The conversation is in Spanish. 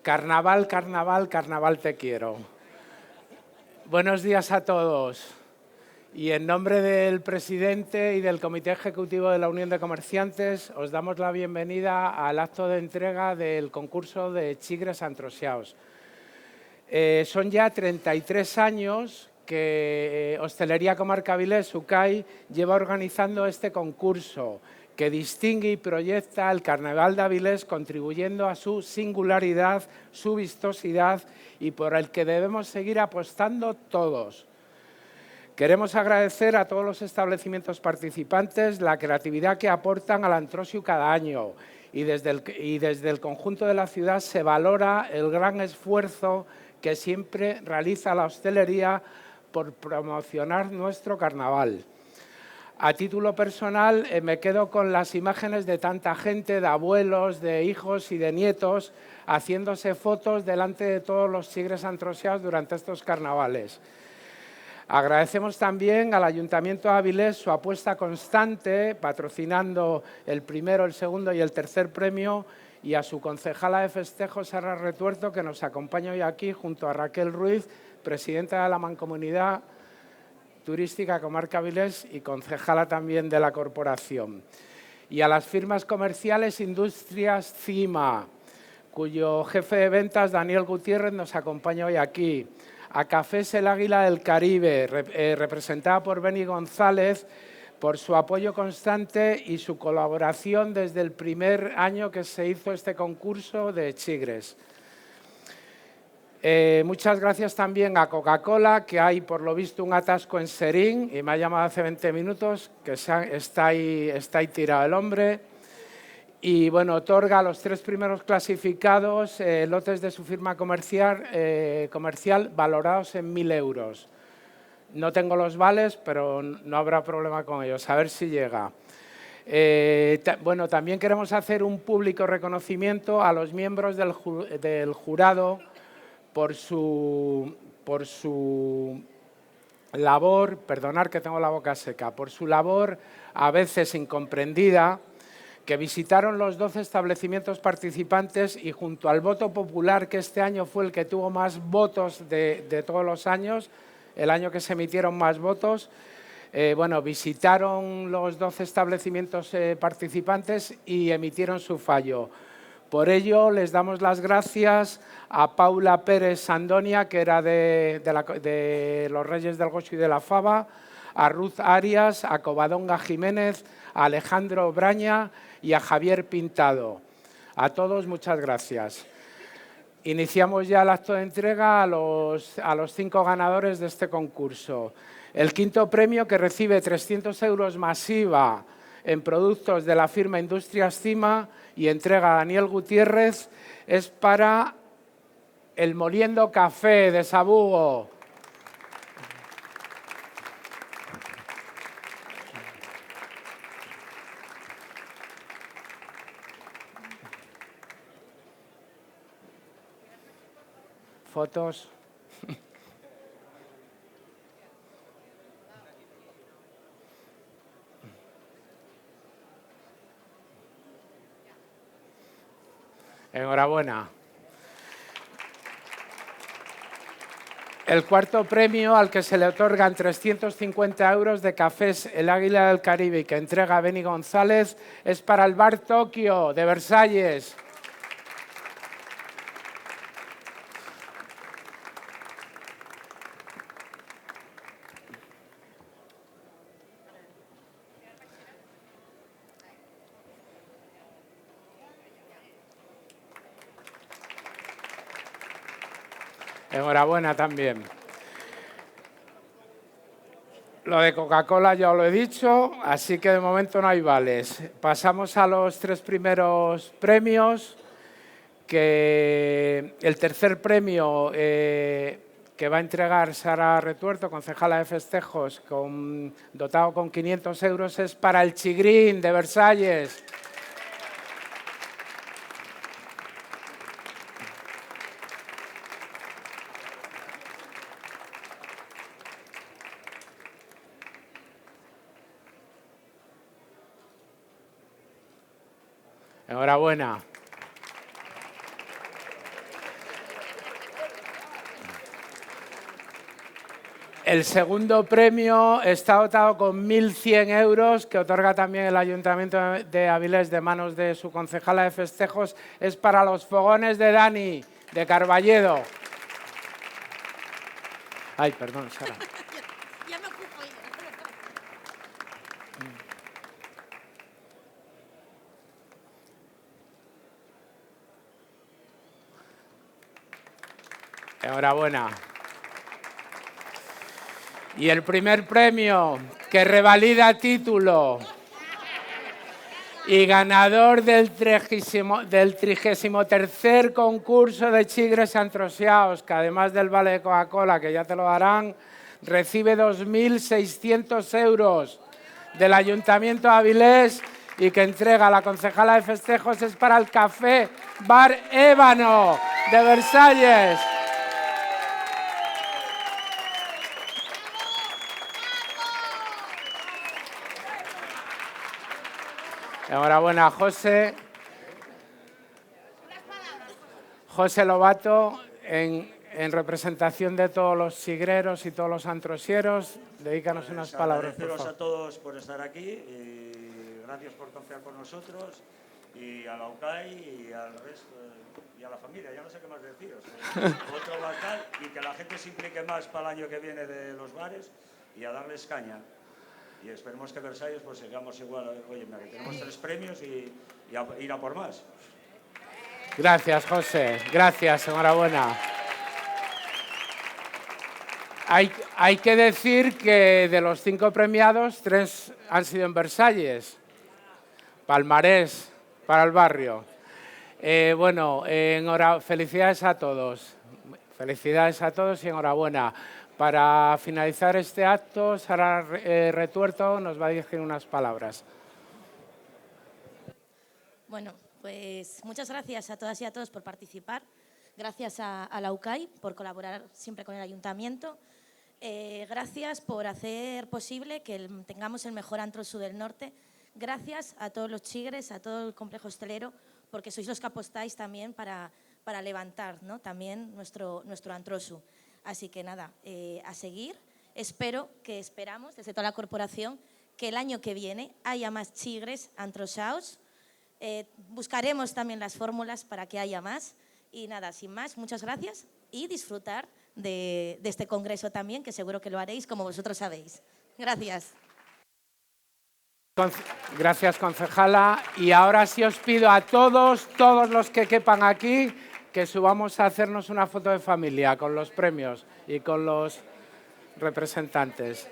Carnaval, carnaval, carnaval te quiero. Buenos días a todos. Y en nombre del presidente y del Comité Ejecutivo de la Unión de Comerciantes, os damos la bienvenida al acto de entrega del concurso de Chigres Antrosiaos. Son ya 33 años que Hostelería Comarca Avilés, UCAI, lleva organizando este concurso que distingue y proyecta el Carnaval de Avilés, contribuyendo a su singularidad, su vistosidad y por el que debemos seguir apostando todos. Queremos agradecer a todos los establecimientos participantes la creatividad que aportan al Antrosiu cada año y desde el conjunto de la ciudad se valora el gran esfuerzo que siempre realiza la hostelería por promocionar nuestro carnaval. A título personal, me quedo con las imágenes de tanta gente, de abuelos, de hijos y de nietos, haciéndose fotos delante de todos los Chigres Antrosiaos durante estos carnavales. Agradecemos también al Ayuntamiento de Avilés su apuesta constante, patrocinando el primero, el segundo y el tercer premio, y a su concejala de festejos, Sara Retuerto, que nos acompaña hoy aquí, junto a Raquel Ruiz, presidenta de la Mancomunidad Turística Comarca Avilés y concejala también de la corporación. Y a las firmas comerciales Industrias Cima, cuyo jefe de ventas, Daniel Gutiérrez, nos acompaña hoy aquí. A Cafés El Águila del Caribe, representada por Beni González, por su apoyo constante y su colaboración desde el primer año que se hizo este concurso de Chigres. Muchas gracias también a Coca-Cola, que hay por lo visto un atasco en Serín y me ha llamado hace 20 minutos, que está ahí tirado el hombre. Y bueno, otorga a los 3 primeros clasificados lotes de su firma comercial valorados en 1.000 euros. No tengo los vales, pero no habrá problema con ellos, a ver si llega. Bueno, también queremos hacer un público reconocimiento a los miembros del jurado por su labor, perdonad que tengo la boca seca, por su labor a veces incomprendida, que visitaron los 12 establecimientos participantes y junto al voto popular, que este año fue el que tuvo más votos de todos los años, el año que se emitieron más votos, bueno, visitaron los 12 establecimientos participantes y emitieron su fallo. Por ello, les damos las gracias a Paula Pérez Sandonia, que era de los Reyes del Gocho y de la Fava, a Ruth Arias, a Covadonga Jiménez, a Alejandro Braña y a Javier Pintado. A todos, muchas gracias. Iniciamos ya el acto de entrega a los 5 ganadores de este concurso. El quinto premio, que recibe 300 euros masiva en productos de la firma Industrias Cima y entrega a Daniel Gutiérrez, es para el Moliendo Café de Sabugo. Fotos. Enhorabuena. El cuarto premio, al que se le otorgan 350 euros de Cafés El Águila del Caribe y que entrega Beni González, es para el Bar Tokio de Versalles. Enhorabuena también. Lo de Coca-Cola ya os lo he dicho, así que de momento no hay vales. Pasamos a los 3 primeros premios, que el tercer premio que va a entregar Sara Retuerto, concejala de festejos, dotado con 500 euros, es para el Chigrín de Versalles. Enhorabuena. El segundo premio está dotado con 1.100 euros que otorga también el Ayuntamiento de Avilés de manos de su concejala de festejos. Es para los fogones de Dani, de Carballedo. Ay, perdón, Sara. Ya me ocupo yo. Enhorabuena. Y el primer premio, que revalida título y ganador del 33º concurso de chigres antrosiaos, que además del vale de Coca-Cola, que ya te lo darán, recibe 2.600 euros del Ayuntamiento de Avilés y que entrega a la concejala de festejos, es para el Café Bar Ébano de Versalles. Enhorabuena, José. José Lobato, en representación de todos los sigreros y todos los antrosieros, dedícanos unas palabras, por favor. Agradeceros a todos por estar aquí y gracias por confiar con nosotros y a la UCAI y al resto y a la familia, ya no sé qué más deciros. Otro local y que la gente se implique más para el año que viene de los bares y a darles caña. Y esperemos que Versalles pues sigamos igual. Oye, mira, que tenemos 3 premios y ir a por más. Gracias, José. Gracias, enhorabuena. Hay que decir que de los 5 premiados, 3 han sido en Versalles. Palmarés para el barrio. Felicidades a todos. Felicidades a todos y enhorabuena. Para finalizar este acto, Sara Retuerto nos va a dirigir unas palabras. Bueno, pues muchas gracias a todas y a todos por participar. Gracias a la UCAI por colaborar siempre con el Ayuntamiento. Gracias por hacer posible que tengamos el mejor antro sur del norte. Gracias a todos los chigres, a todo el complejo hostelero, porque sois los que apostáis también para levantar, ¿no?, también nuestro antrosu. Así que nada, a seguir. Esperamos desde toda la corporación que el año que viene haya más chigres antrosaos. Buscaremos también las fórmulas para que haya más. Y nada, sin más, muchas gracias y disfrutar de este congreso también, que seguro que lo haréis como vosotros sabéis. Gracias. Gracias, concejala. Y ahora sí os pido a todos los que quepan aquí, que subamos a hacernos una foto de familia con los premios y con los representantes.